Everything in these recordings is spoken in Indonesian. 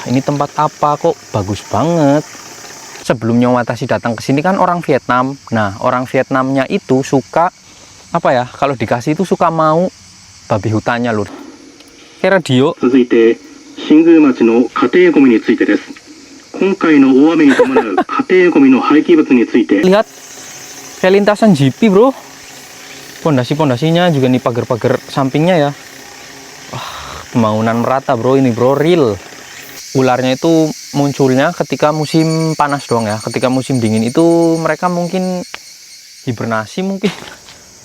ini tempat apa kok bagus banget. Sebelum Nyong Watashi datang ke sini kan orang Vietnam. Nah, orang Vietnamnya itu suka apa ya? Kalau dikasih itu suka mau babi hutannya, Lur. Kayak radio. 続いて新宮町の家庭ゴミについてです。今回の大雨に伴う家庭ゴミの廃棄物について Lihat kayak lintasan GP, bro. Pondasi-pondasinya juga nih, pagar-pagar sampingnya ya. Wah, pembangunan merata, bro, ini, bro, real. Ularnya itu munculnya ketika musim panas doang ya. Ketika musim dingin itu mereka mungkin hibernasi mungkin.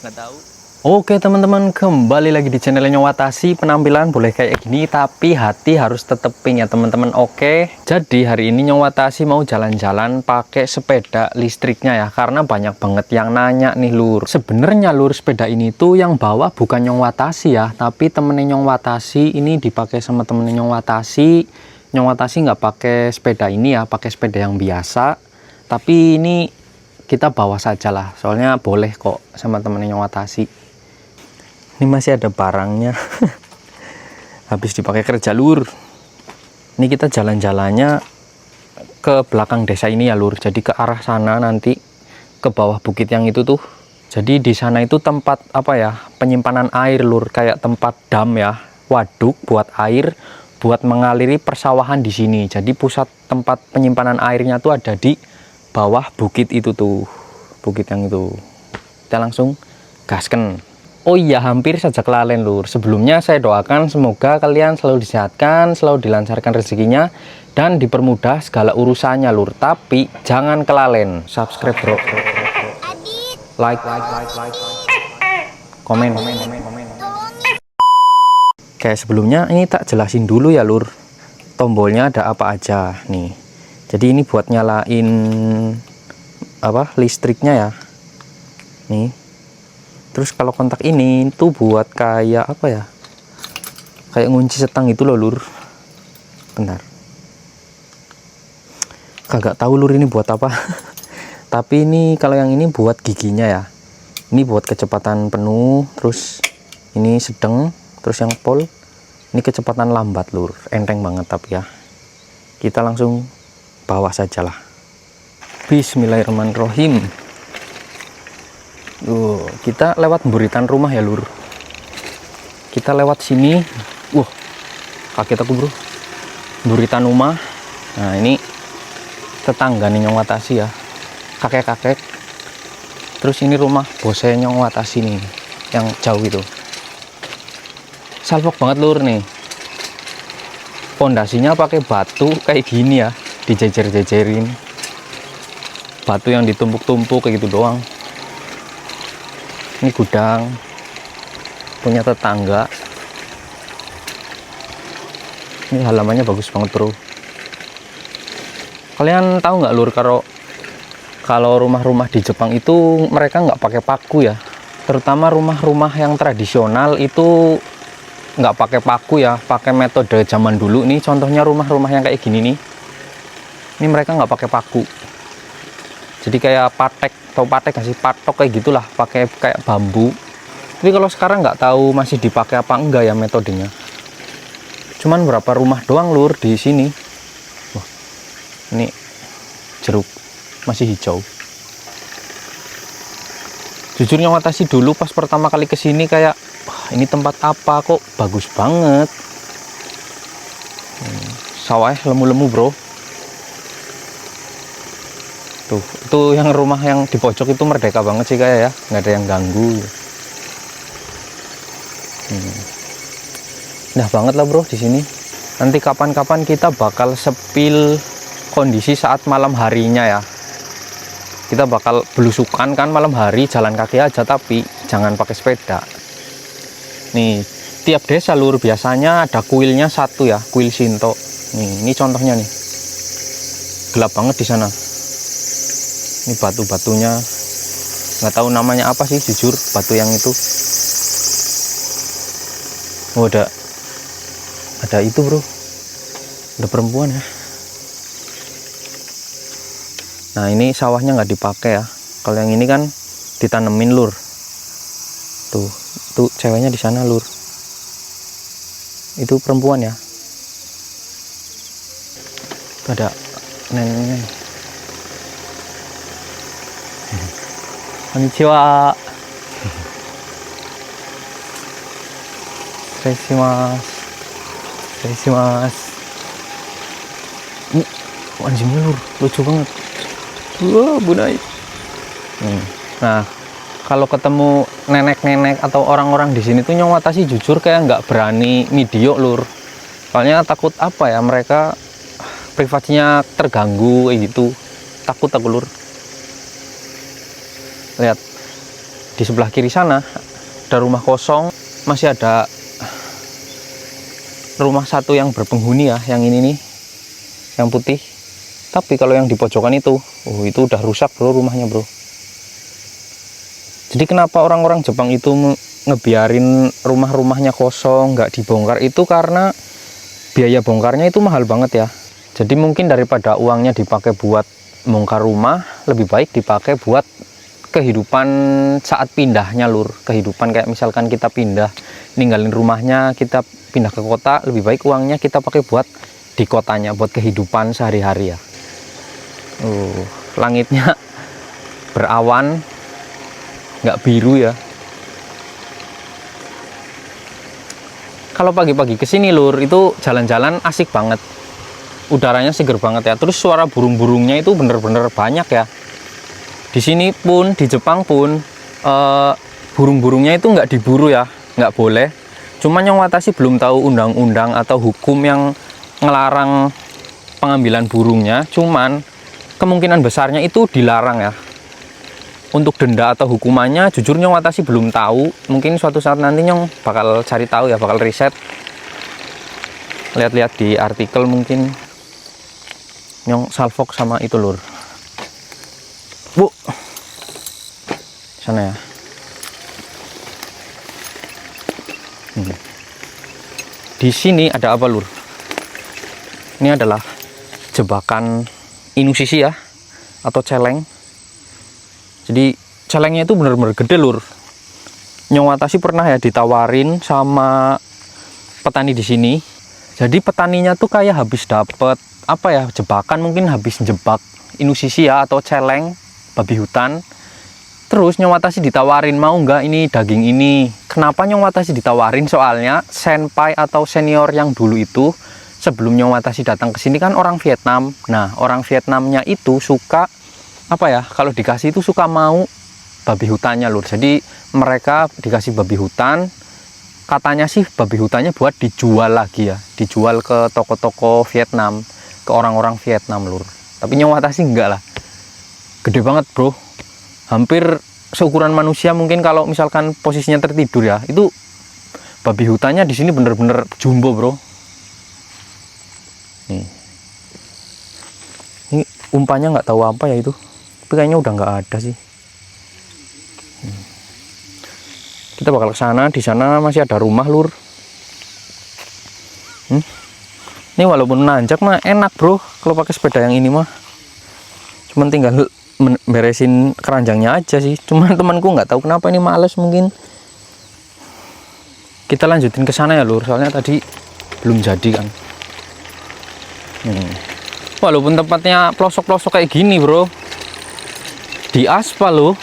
Nggak tahu. Oke teman-teman, kembali lagi di channelnya Nyong Watashi. Penampilan boleh kayak gini, tapi hati harus tetep pink ya teman-teman. Oke, jadi hari ini Nyong Watashi mau jalan-jalan pakai sepeda listriknya ya, karena banyak banget yang nanya nih, Lur. Sebenarnya, Lur, sepeda ini tuh yang bawa bukan Nyong Watashi ya, tapi temennya Nyong Watashi. Ini dipakai sama temennya Nyong Watashi. Nyong Watashi nggak pakai sepeda ini ya, pakai sepeda yang biasa. Tapi ini kita bawa saja lah, soalnya boleh kok sama temennya Nyong Watashi. Ini masih ada barangnya. Habis dipakai kerja, Lur. Ini kita jalan-jalannya ke belakang desa ini ya, Lur. Jadi ke arah sana nanti, ke bawah bukit yang itu tuh. Jadi di sana itu tempat apa ya, penyimpanan air, Lur. Kayak tempat dam ya, waduk buat air, buat mengaliri persawahan di sini. Jadi pusat tempat penyimpanan airnya tuh ada di bawah bukit itu tuh. Bukit yang itu. Kita langsung gasken. Oh iya, hampir saja kelalen, Lur. Sebelumnya saya doakan semoga kalian selalu disehatkan, selalu dilancarkan rezekinya, dan dipermudah segala urusannya, Lur. Tapi jangan kelalen. Subscribe, bro. Like. Komen. Kayak sebelumnya, ini tak jelasin dulu ya, Lur. Tombolnya ada apa aja nih. Jadi ini buat nyalain apa listriknya ya. Nih. Terus kalau kontak ini tuh buat kayak apa ya, kayak ngunci setang itu loh, Lur. Bentar, kagak tahu, Lur, ini buat apa. Tapi ini kalau yang ini buat giginya ya, ini buat kecepatan penuh. Terus ini sedang, terus yang pol ini kecepatan lambat, Lur. Enteng banget tapi ya. Kita langsung bawa sajalah. Bismillahirrahmanirrahim. Kita lewat buritan rumah ya, Lur. Kita lewat sini. Wah, kaget aku, bro. Buritan rumah. Nah, ini tetangga nih Nyong Watashi ya. Kakek-kakek. Terus ini rumah bosnya Nyong Watashi nih, yang jauh itu. Salfok banget, Lur, nih. Pondasinya pakai batu kayak gini ya, dijejer-jejerin. Batu yang ditumpuk-tumpuk kayak gitu doang. Ini gudang punya tetangga. Ini halamannya bagus banget, bro. Kalian tahu nggak, Lur, kalau rumah-rumah di Jepang itu mereka nggak pakai paku ya. Terutama rumah-rumah yang tradisional itu nggak pakai paku ya, pakai metode zaman dulu. Nih contohnya rumah-rumah yang kayak gini nih. Ini mereka nggak pakai paku. Jadi kayak patek, atau patek kasih patok kayak gitulah, pakai kayak bambu. Tapi kalau sekarang nggak tahu masih dipakai apa enggak ya metodenya. Cuman berapa rumah doang, Lur, di sini. Wah, ini jeruk masih hijau. Jujur Nyong Watashi dulu pas pertama kali kesini kayak, wah, ini tempat apa kok bagus banget. Sawahnya lemu-lemu, bro. Tuh, itu yang rumah yang di pojok itu merdeka banget sih kayak ya, nggak ada yang ganggu. Indah banget lah, bro, di sini. Nanti kapan-kapan kita bakal sepil kondisi saat malam harinya ya. Kita bakal belusukan kan malam hari, jalan kaki aja, tapi jangan pakai sepeda. Nih, tiap desa, Lur, biasanya ada kuilnya satu ya, kuil Shinto. Nih, ini contohnya nih. Gelap banget di sana. Ini batu-batunya nggak tahu namanya apa sih, jujur, batu yang itu. Oh, ada itu, bro, ada perempuan ya. Nah, ini sawahnya nggak dipakai ya. Kalau yang ini kan ditanemin, Lur. Tuh ceweknya di sana, Lur. Itu perempuan ya. Itu ada neneknya. Konnichiwa. Stresimas. Anjingnya lur, lucu banget. Wah, bunai. Nah, kalau ketemu nenek-nenek atau orang-orang di sini tuh Nyawatasi jujur kayak nggak berani video lur. Soalnya takut apa ya, mereka privasinya terganggu kayak gitu. Takut aku lur. Lihat di sebelah kiri sana ada rumah kosong, masih ada rumah satu yang berpenghuni ya, yang ini nih, yang putih. Tapi kalau yang di pojokan itu itu udah rusak bro rumahnya bro. Jadi kenapa orang-orang Jepang itu ngebiarin rumah-rumahnya kosong, nggak dibongkar, itu karena biaya bongkarnya itu mahal banget ya. Jadi mungkin daripada uangnya dipakai buat bongkar rumah, lebih baik dipakai buat kehidupan saat pindahnya lur. Kehidupan kayak misalkan kita pindah, ninggalin rumahnya, kita pindah ke kota, lebih baik uangnya kita pakai buat di kotanya, buat kehidupan sehari-hari ya. Langitnya berawan, nggak biru ya. Kalau pagi-pagi kesini lur, itu jalan-jalan asik banget, udaranya seger banget ya. Terus suara burung-burungnya itu bener-bener banyak ya. Di sini pun, di Jepang pun, burung-burungnya itu nggak diburu ya, nggak boleh. Cuman Nyawatasi belum tahu undang-undang atau hukum yang ngelarang pengambilan burungnya. Cuman kemungkinan besarnya itu dilarang ya. Untuk denda atau hukumannya jujur Nyawatasi belum tahu. Mungkin suatu saat nanti Nyong bakal cari tahu ya, bakal riset, lihat-lihat di artikel mungkin. Nyong salfok sama itu lur. Bu, sana ya. Di sini ada apa lur? Ini adalah jebakan Inusishi ya, atau celeng. Jadi celengnya itu bener-bener gede lur. Nyawatasi pernah ya ditawarin sama petani di sini. Jadi petaninya tuh kayak habis dapet apa ya, jebakan, mungkin habis jebak Inusishi ya, atau celeng babi hutan. Terus Nyawatasi ditawarin, mau nggak ini daging ini. Kenapa Nyawatasi ditawarin? Soalnya senpai atau senior yang dulu itu sebelum Nyawatasi datang ke sini kan orang Vietnam. Nah, orang Vietnamnya itu suka apa ya, kalau dikasih itu suka mau babi hutannya lur. Jadi mereka dikasih babi hutan, katanya sih babi hutannya buat dijual lagi ya, dijual ke toko-toko Vietnam, ke orang-orang Vietnam lur. Tapi Nyawatasi enggak lah, gede banget bro, hampir seukuran manusia. Mungkin kalau misalkan posisinya tertidur ya, itu babi hutannya di sini bener-bener jumbo bro. Nih, ini umpannya nggak tahu apa ya itu, tapi kayaknya udah nggak ada sih. Kita bakal ke sana. Di sana masih ada rumah lur. Ini walaupun nanjak mah enak bro kalau pakai sepeda yang ini mah. Cuman tinggal beresin keranjangnya aja sih. Cuman temanku nggak tahu kenapa ini males mungkin. Kita lanjutin ke sana ya lur, soalnya tadi belum jadi kan. Walaupun tempatnya pelosok-pelosok kayak gini bro, di aspal loh.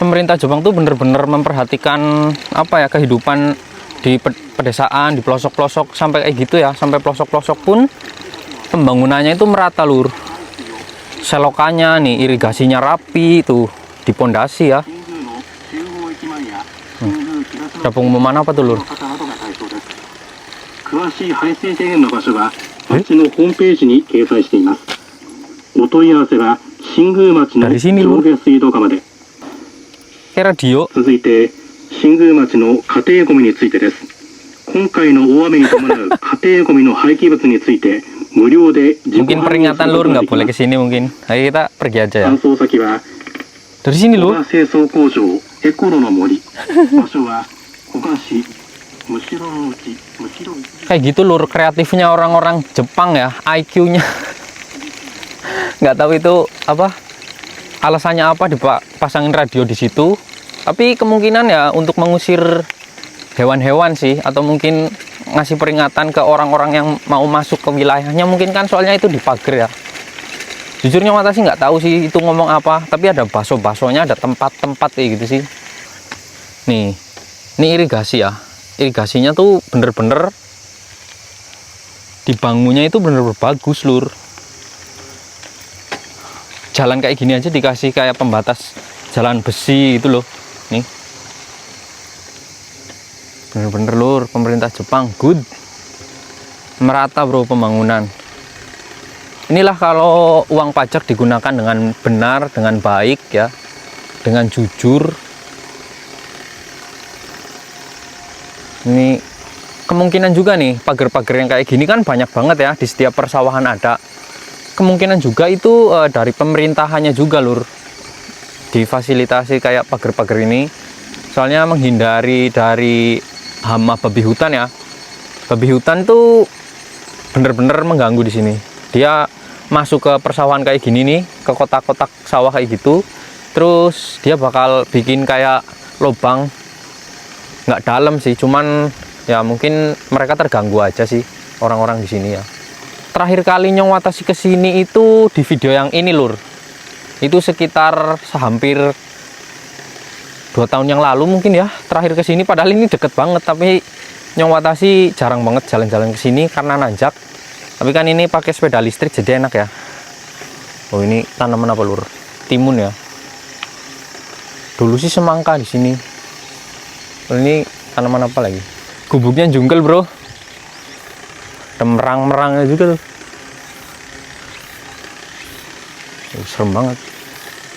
Pemerintah Jepang tuh bener-bener memperhatikan apa ya, kehidupan di pedesaan, di pelosok-pelosok sampai kayak gitu ya, sampai pelosok-pelosok pun pembangunannya itu merata lur. Selokannya nih, irigasinya rapi tuh, di pondasi ya. Ada pengumuman apa tuh lur? 詳しい排水制限の場所は町のホームページに掲載しています。お問い合わせは新宮町の上下水道課まで。 Radio. 続いて新宮町の家庭ゴミについてです。今回の大雨に伴う家庭ゴミの廃棄物について無料で自己 Mungkin peringatan lur nggak boleh kesini mungkin. Ayo kita pergi aja ya. 搬送先は Dari sini lur. 清掃工場エコロの森。場所は古賀市むしろの内。 Kayak gitu lur, kreatifnya orang-orang Jepang ya, IQ-nya. Nggak tahu itu apa alasannya, apa dipasangin radio di situ. Tapi kemungkinan ya untuk mengusir hewan-hewan sih, atau mungkin ngasih peringatan ke orang-orang yang mau masuk ke wilayahnya mungkin kan, soalnya itu dipagar ya. Jujurnya mata sih nggak tahu sih itu ngomong apa, tapi ada baso-basonya, ada tempat-tempat kayak gitu sih. Nih, ini irigasi ya. Irigasinya tuh bener-bener dibangunnya itu bener-bener bagus lur. Jalan kayak gini aja dikasih kayak pembatas jalan besi itu loh. Nih, bener-bener lur, pemerintah Jepang good, merata bro pembangunan. Inilah kalau uang pajak digunakan dengan benar, dengan baik ya, dengan jujur. Ini kemungkinan juga nih pagar-pagar yang kayak gini kan banyak banget ya, di setiap persawahan ada. Kemungkinan juga itu dari pemerintahannya juga lur, difasilitasi kayak pagar-pagar ini, soalnya menghindari dari hama babi hutan ya. Babi hutan tuh bener-bener mengganggu di sini. Dia masuk ke persawahan kayak gini nih, ke kotak-kotak sawah kayak gitu, terus dia bakal bikin kayak lubang, nggak dalam sih, cuman ya mungkin mereka terganggu aja sih orang-orang di sini ya. Terakhir kali Nyong Watashi kesini itu di video yang ini lur, itu sekitar hampir 2 tahun yang lalu mungkin ya terakhir kesini. Padahal ini deket banget, tapi Nyong Watashi jarang banget jalan-jalan kesini karena nanjak. Tapi kan ini pakai sepeda listrik jadi enak ya. Oh, ini tanaman apa lur? Timun ya. Dulu sih semangka di sini. Oh, ini tanaman apa lagi? Gubuknya jungle bro. Ada merang-merangnya juga tuh. Oh, serem banget.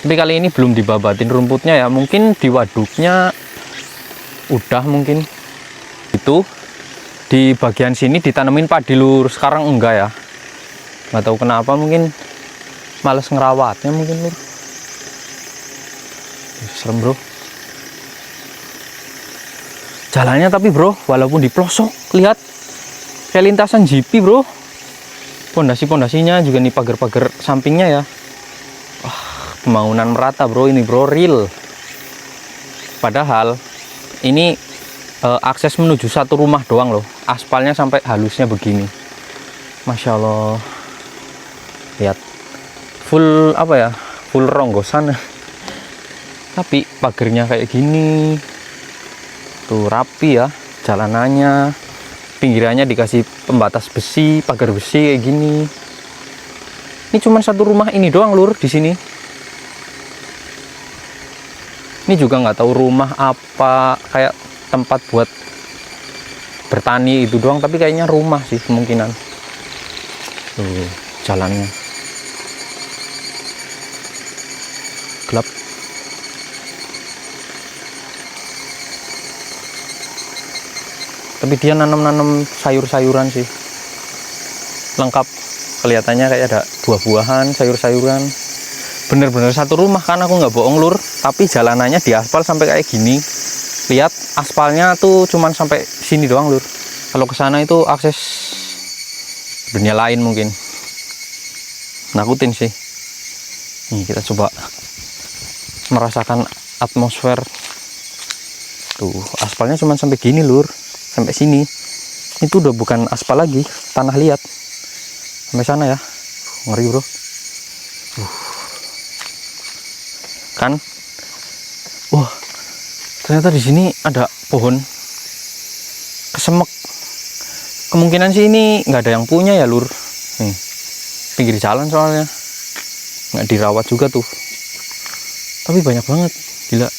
Tapi kali ini belum dibabatin rumputnya ya. Mungkin di waduknya udah mungkin. Itu di bagian sini ditanemin padi lur, sekarang enggak ya, nggak tahu kenapa, mungkin males ngerawatnya mungkin lur. Serem bro jalannya, tapi bro walaupun di pelosok lihat kayak lintasan GP bro. Pondasi-pondasinya juga nih, pagar-pagar sampingnya ya. Wah, pembangunan merata bro ini bro, real. Padahal ini akses menuju satu rumah doang loh, aspalnya sampai halusnya begini, masya Allah. Lihat full apa ya, full ronggosan tapi pagernya kayak gini tuh, rapi ya jalanannya, pinggirannya dikasih pembatas besi, pagar besi kayak gini. Ini cuma satu rumah ini doang lur di sini. Ini juga nggak tahu rumah apa, kayak tempat buat bertani itu doang, tapi kayaknya rumah sih kemungkinan. Tuh jalannya gelap. Tapi dia nanam-nanam sayur-sayuran sih, lengkap. Kelihatannya kayak ada buah-buahan, sayur-sayuran. Bener-bener satu rumah kan, aku nggak bohong lur. Tapi jalanannya diaspal sampai kayak gini. Lihat aspalnya tuh cuman sampai sini doang lur. Kalau ke sana itu akses dunia lain mungkin. Nakutin sih. Nih kita coba merasakan atmosfer. Tuh aspalnya cuman sampai gini lur, sampai sini. Itu udah bukan aspal lagi, tanah liat. Sampai sana ya. Ngeri bro. Kan? Wah. Ternyata di sini ada pohon kesemek. Kemungkinan sih ini nggak ada yang punya ya lur. Nih, pinggir jalan soalnya, nggak dirawat juga tuh. Tapi banyak banget, gila.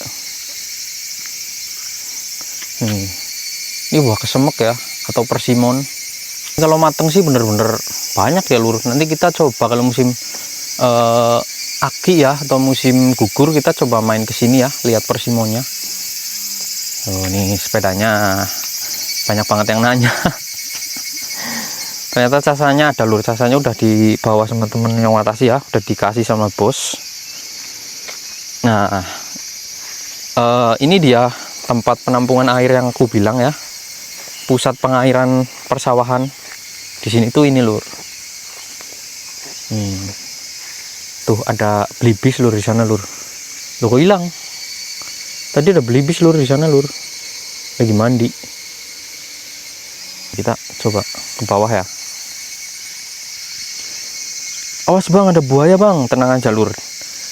Ini buah kesemek ya, atau persimon. Kalau mateng sih bener-bener banyak ya lur. Nanti kita coba kalau musim aki ya, atau musim gugur, kita coba main kesini ya, lihat persimonnya. Oh, nih sepedanya banyak banget yang nanya. Ternyata casanya ada lur, casanya udah dibawa sama temen yang Watashi ya, udah dikasih sama bos. Nah, ini dia tempat penampungan air yang aku bilang ya, pusat pengairan persawahan. Di sini tuh ini lur. Tuh ada belibis lur di sana lur. Loh kok hilang? Tadi ada belibis lur di sana lur, lagi mandi. Kita coba ke bawah ya. Awas bang, ada buaya bang. Tenang aja lur.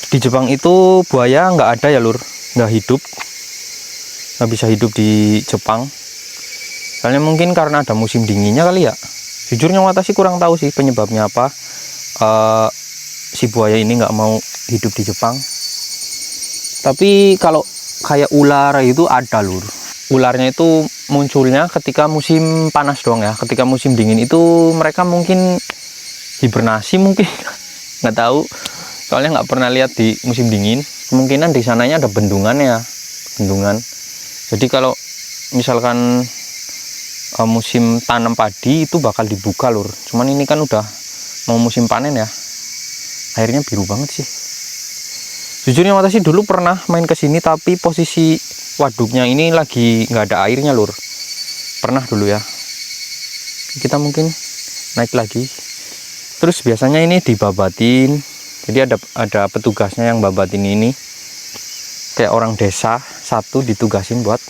Di Jepang itu buaya nggak ada ya lur, nggak hidup, nggak bisa hidup di Jepang. Soalnya mungkin karena ada musim dinginnya kali ya. Jujurnya Wata sih kurang tahu sih penyebabnya apa. Si buaya ini nggak mau hidup di Jepang. Tapi kalau kayak ular itu ada lur. Ularnya itu munculnya ketika musim panas doang ya. Ketika musim dingin itu mereka mungkin hibernasi mungkin, nggak tahu. Soalnya nggak pernah lihat di musim dingin. Kemungkinan di sananya ada bendungan ya, bendungan. Jadi kalau misalkan musim tanam padi itu bakal dibuka lur. Cuman ini kan udah mau musim panen ya. Airnya biru banget sih. Jujurnya Wata sih dulu pernah main ke sini tapi posisi waduknya ini lagi nggak ada airnya lur. Pernah dulu ya. Kita mungkin naik lagi. Terus biasanya ini dibabatin. Jadi ada petugasnya yang babatin ini. Kayak orang desa satu ditugasin buat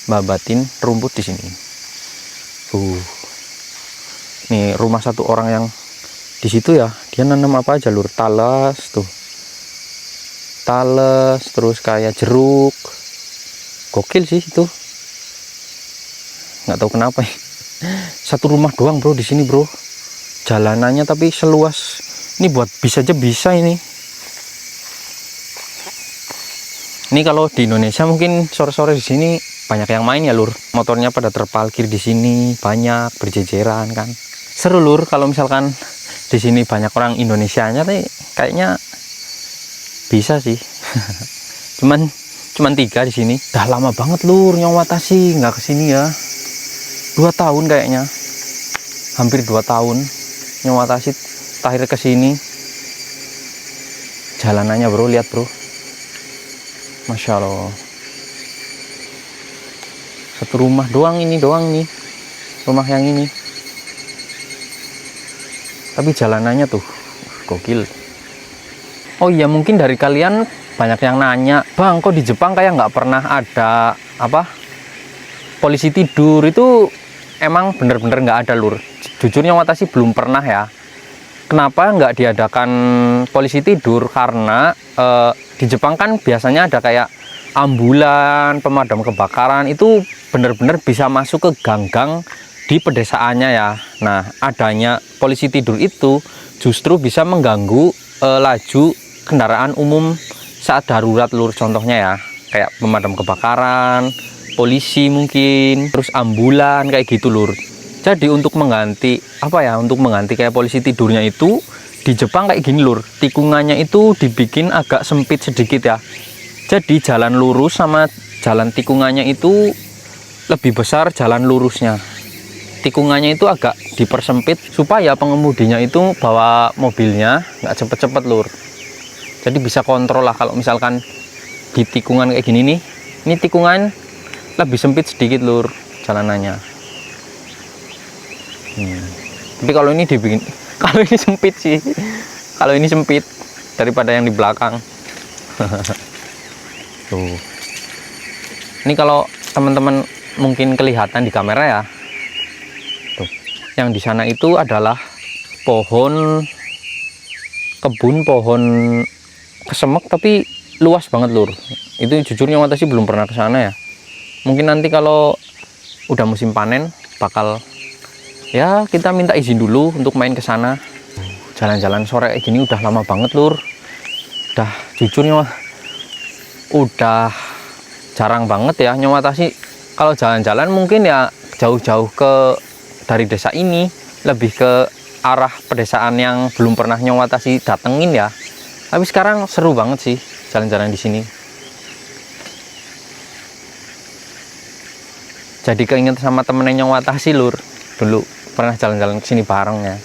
babatin rumput di sini. Nih rumah satu orang yang di situ ya. Dia nanam apa aja lur? Talas tuh. Talas terus kayak jeruk. Gokil sih itu. Nggak tahu kenapa. Satu rumah doang bro di sini bro. Jalanannya tapi seluas ini, buat bis aja bisa ini. Ini kalau di Indonesia mungkin sore-sore di sini banyak yang main ya lur. Motornya pada terparkir di sini banyak berjejeran kan. Seru lur kalau misalkan di sini banyak orang Indonesianya nih, kayaknya bisa sih. cuman 3 di sini. Dah lama banget lur Wata sih nggak kesini ya. 2 tahun kayaknya. Hampir 2 tahun. Wata sih terakhir ke sini. Jalanannya bro, lihat bro. Masya Allah. Satu rumah doang nih. Rumah yang ini. Tapi jalanannya tuh gokil. Oh iya, mungkin dari kalian banyak yang nanya, bang kok di Jepang kayak nggak pernah ada apa polisi tidur. Itu emang bener-bener nggak ada lur. Jujurnya Wata sih belum pernah ya. Kenapa nggak diadakan polisi tidur? Karena di Jepang kan biasanya ada kayak ambulan, pemadam kebakaran, itu bener-bener bisa masuk ke gang-gang di pedesaannya ya. Nah, adanya polisi tidur itu justru bisa mengganggu laju kendaraan umum saat darurat lur. Contohnya ya, kayak pemadam kebakaran, polisi mungkin, terus ambulan kayak gitu lur. Jadi untuk mengganti kayak polisi tidurnya itu di Jepang kayak gini lur. Tikungannya itu dibikin agak sempit sedikit ya. Jadi jalan lurus sama jalan tikungannya itu lebih besar jalan lurusnya. Tikungannya itu agak dipersempit supaya pengemudinya itu bawa mobilnya nggak cepet-cepet lur. Jadi bisa kontrol lah kalau misalkan di tikungan kayak gini nih. Ini tikungan lebih sempit sedikit lur jalanannya. Tapi kalau ini dibikin, kalau ini sempit sih. Kalau ini sempit daripada yang di belakang. Tuh. Ini kalau teman-teman mungkin kelihatan di kamera ya. Tuh. Yang di sana itu adalah kebun pohon kesemek tapi luas banget lur. Itu jujurnya Wata sih belum pernah ke sana ya. Mungkin nanti kalau udah musim panen bakal ya kita minta izin dulu untuk main ke sana. Jalan-jalan sore kayak gini udah lama banget lur. Udah jujurnya udah jarang banget ya Wata sih kalau jalan-jalan mungkin ya jauh-jauh dari desa ini, lebih ke arah pedesaan yang belum pernah Wata sih datengin ya. Tapi sekarang seru banget sih jalan-jalan di sini. Jadi keinget sama temennya Wata sih lur. Dulu pernah jalan-jalan ke sini bareng ya.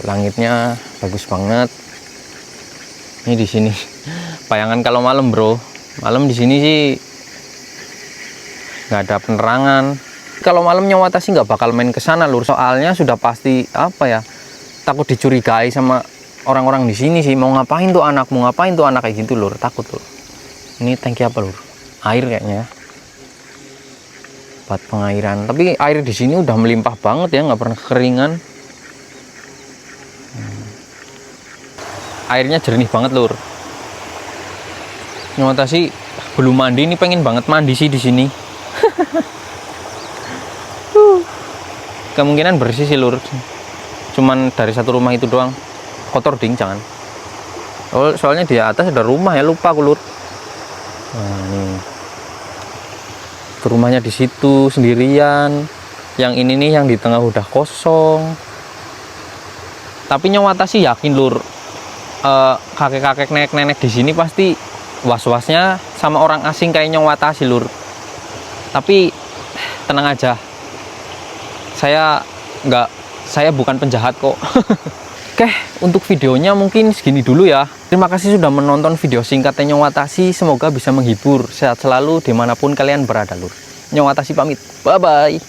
Langitnya bagus banget. Ini di sini. Bayangan kalau malam bro. Malam di sini sih nggak ada penerangan. Kalau malamnya Wata sih nggak bakal main ke sana lur. Soalnya sudah pasti takut dicurigai sama orang-orang di sini sih. Mau ngapain tuh anak kayak gitu lur. Takut lur. Ini tangki apa lur? Air kayaknya. tempat pengairan. Tapi air di sini udah melimpah banget ya, nggak pernah kekeringan. Airnya jernih banget lur. Nyata sih belum mandi, ini pengen banget mandi sih di sini. Kemungkinan bersih sih lur. Cuman dari satu rumah itu doang. Kotor ding jangan. Oh, soalnya di atas ada rumah ya, lupa aku lur. Nah, nih. Itu rumahnya di situ sendirian. Yang ini nih yang di tengah udah kosong. Tapi nyawata sih yakin lur, kakek-kakek nenek-nenek di sini pasti was-wasnya sama orang asing kayak nyawata sih lur. Tapi tenang aja. Saya bukan penjahat kok. Oke, untuk videonya mungkin segini dulu ya. Terima kasih sudah menonton video singkatnya Nyawatasi. Semoga bisa menghibur. Sehat selalu dimanapun kalian berada lur. Nyawatasi pamit. Bye-bye.